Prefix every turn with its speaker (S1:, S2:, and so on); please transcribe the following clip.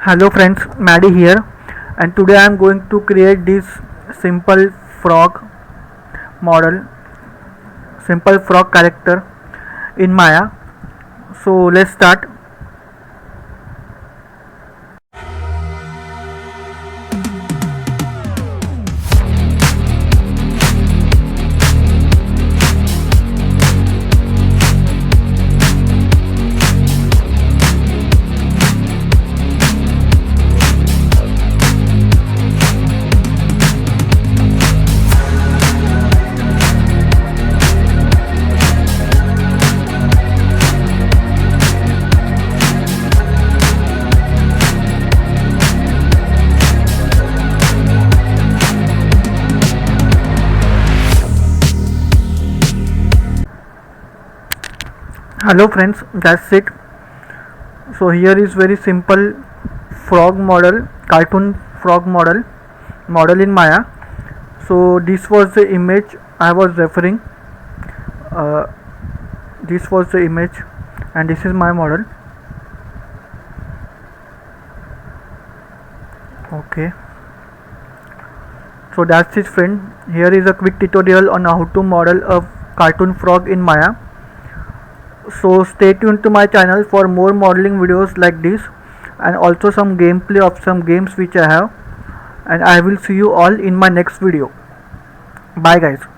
S1: Hello friends, Maddie here, and today I am going to create this simple frog model, simple frog character in Maya. So let's start. Hello friends, that's it. So here is very simple frog model, cartoon frog model in Maya. So this was the image I was referring. Uh, this was the image, and this is my model. Okay. So that's it friend. Here is a quick tutorial on how to model a cartoon frog in Maya. So stay tuned to my channel for more modeling videos like this, and also some gameplay of some games which I have, and I will see you all in my next video. Bye guys.